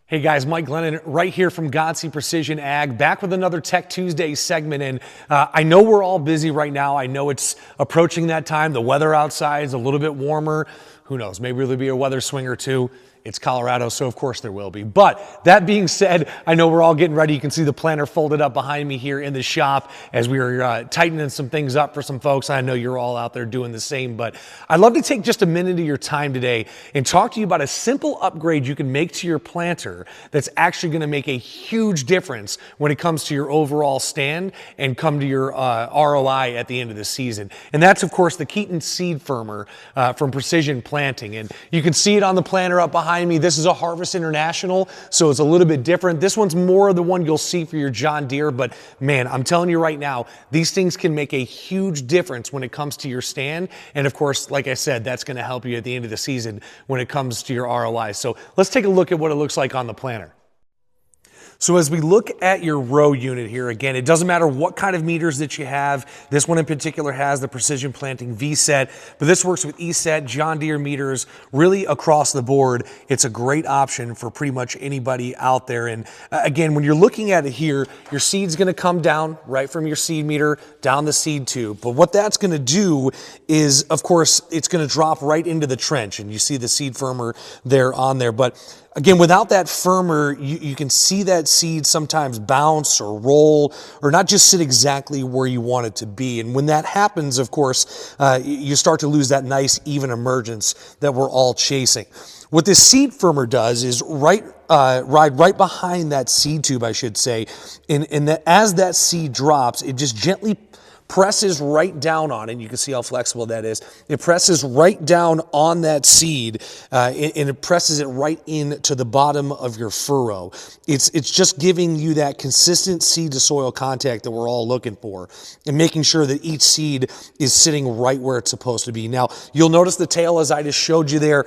Hey guys, Mike Glennon right here from Godsey Ag, back with another Tech Tuesday segment. And I know we're all busy right now. I know it's approaching that time. The weather outside is a little bit warmer. Who knows? Maybe there'll be a weather swing or two. It's Colorado, so of course there will be. But that being said, I know we're all getting ready. You can see the planter folded up behind me here in the shop as we are tightening some things up for some folks. I know you're all out there doing the same, but I'd love to take just a minute of your time today and talk to you about a simple upgrade you can make to your planter that's actually going to make a huge difference when it comes to your overall stand and come to your ROI at the end of the season. And that's, of course, the Keeton Seed Firmer from Precision Planting. And you can see it on the planter up behind me. This is a Harvest International, so it's a little bit different. This one's more of the one you'll see for your John Deere, but man, I'm telling you right now, these things can make a huge difference when it comes to your stand. And of course, like I said, that's going to help you at the end of the season when it comes to your ROI. So let's take a look at what it looks like on the planter. So as we look at your row unit here, again, it doesn't matter what kind of meters that you have. This one in particular has the Precision Planting V-Set, but this works with E-Set, John Deere meters, really across the board. It's a great option for pretty much anybody out there. And again, when you're looking at it here, your seed's gonna come down right from your seed meter down the seed tube. But what that's gonna do is, of course, it's gonna drop right into the trench. And you see the seed firmer there on there. But again, without that firmer, you can see that seed sometimes bounce or roll or not just sit exactly where you want it to be. And when that happens, of course, you start to lose that nice even emergence that we're all chasing. What this seed firmer does is ride right behind that seed tube, I should say, and that as that seed drops, it just gently presses right down on it. And you can see how flexible that is. It presses right down on that seed and it presses it right into the bottom of your furrow. It's just giving you that consistent seed to soil contact that we're all looking for and making sure that each seed is sitting right where it's supposed to be. Now, you'll notice the tail as I just showed you there.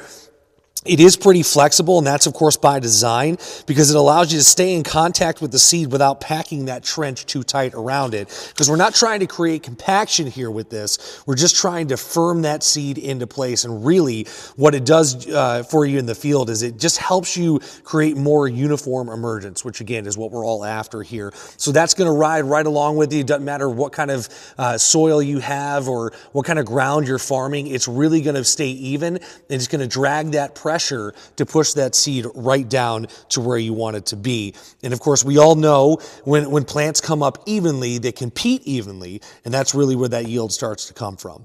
It is pretty flexible, and that's, of course, by design because it allows you to stay in contact with the seed without packing that trench too tight around it. Because we're not trying to create compaction here with this. We're just trying to firm that seed into place. And really, what it does for you in the field is it just helps you create more uniform emergence, which, again, is what we're all after here. So that's going to ride right along with you. It doesn't matter what kind of soil you have or what kind of ground you're farming. It's really going to stay even, and it's going to drag that pressure to push that seed right down to where you want it to be. And of course, we all know when plants come up evenly, they compete evenly, and that's really where that yield starts to come from.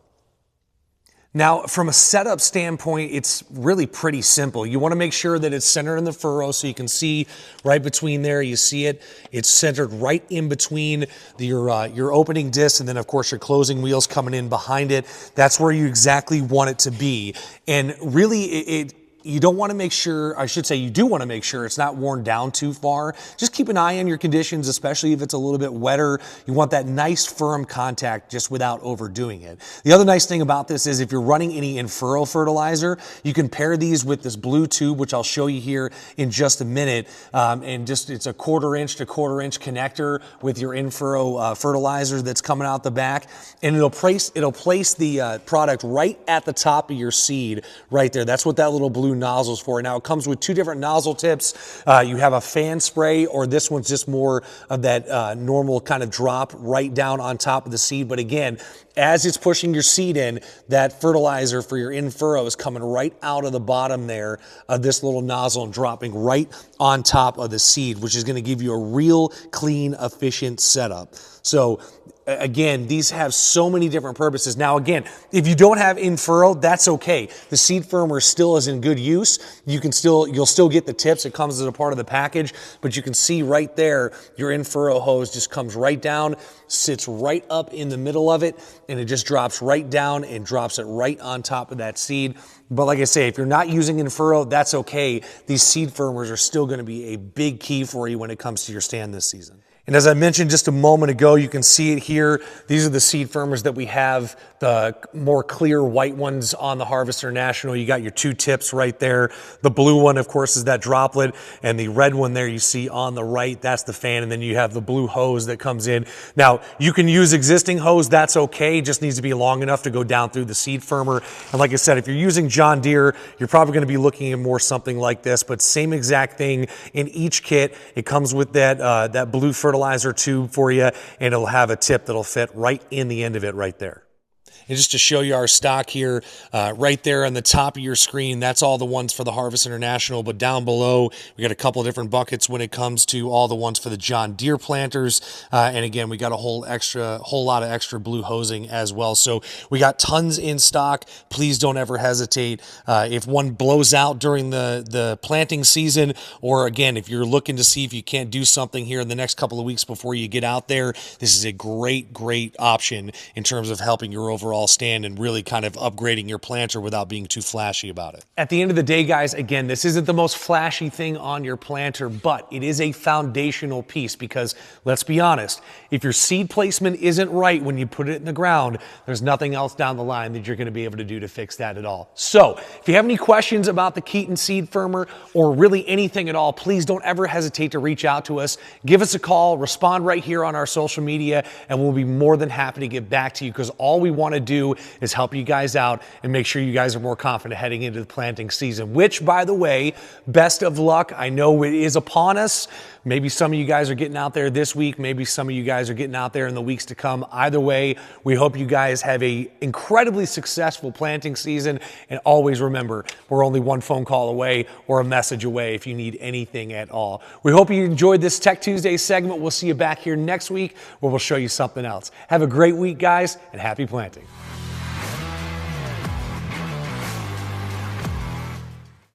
Now, from a setup standpoint, it's really pretty simple. You want to make sure that it's centered in the furrow so you can see right between there. You see it. It's centered right in between your opening disc and then, of course, your closing wheels coming in behind it. That's where you exactly want it to be. And really, you don't want to make sure, I should say you do want to make sure it's not worn down too far. Just keep an eye on your conditions, especially if it's a little bit wetter. You want that nice firm contact just without overdoing it. The other nice thing about this is if you're running any in-furrow fertilizer, you can pair these with this blue tube, which I'll show you here in just a minute. And just it's a 1/4 inch to 1/4 inch connector with your in-furrow fertilizer that's coming out the back. And it'll place the product right at the top of your seed right there. That's what that little blue nozzles for. Now it comes with two different nozzle tips. You have a fan spray, or this one's just more of that normal kind of drop right down on top of the seed. But again, as it's pushing your seed in, that fertilizer for your in-furrow is coming right out of the bottom there of this little nozzle and dropping right on top of the seed, which is going to give you a real clean, efficient setup. So again, these have so many different purposes. Now, again, if you don't have in-furrow, that's okay. The seed firmer still is in good use. You'll still get the tips. It comes as a part of the package, but you can see right there, your in-furrow hose just comes right down, sits right up in the middle of it, and it just drops right down and drops it right on top of that seed. But like I say, if you're not using in-furrow, that's okay. These seed firmers are still going to be a big key for you when it comes to your stand this season. And as I mentioned just a moment ago, you can see it here. These are the seed firmers that we have, the more clear white ones on the Harvester National. You got your two tips right there. The blue one, of course, is that droplet, and the red one there you see on the right, that's the fan, and then you have the blue hose that comes in. Now, you can use existing hose, that's okay. It just needs to be long enough to go down through the seed firmer. And like I said, if you're using John Deere, you're probably going to be looking at more something like this, but same exact thing in each kit. It comes with that blue fertilizer tube for you, and it'll have a tip that'll fit right in the end of it right there. And just to show you our stock here, right there on the top of your screen, that's all the ones for the Harvest International. But down below, we got a couple of different buckets when it comes to all the ones for the John Deere planters. And again, we got a whole lot of extra blue hosing as well. So we got tons in stock. Please don't ever hesitate. If one blows out during the planting season, or again, if you're looking to see if you can't do something here in the next couple of weeks before you get out there, this is a great option in terms of helping your overall stand and really kind of upgrading your planter without being too flashy about it. At the end of the day, guys, again, this isn't the most flashy thing on your planter, but it is a foundational piece because let's be honest, if your seed placement isn't right when you put it in the ground, there's nothing else down the line that you're going to be able to do to fix that at all. So if you have any questions about the Keeton Seed Firmer or really anything at all, please don't ever hesitate to reach out to us. Give us a call, respond right here on our social media, and we'll be more than happy to get back to you because all we want to do is help you guys out and make sure you guys are more confident heading into the planting season, which, by the way, best of luck. I know it is upon us. Maybe some of you guys are getting out there this week. Maybe some of you guys are getting out there in the weeks to come. Either way, we hope you guys have a incredibly successful planting season. And always remember, we're only one phone call away or a message away if you need anything at all. We hope you enjoyed this Tech Tuesday segment. We'll see you back here next week where we'll show you something else. Have a great week, guys, and happy planting.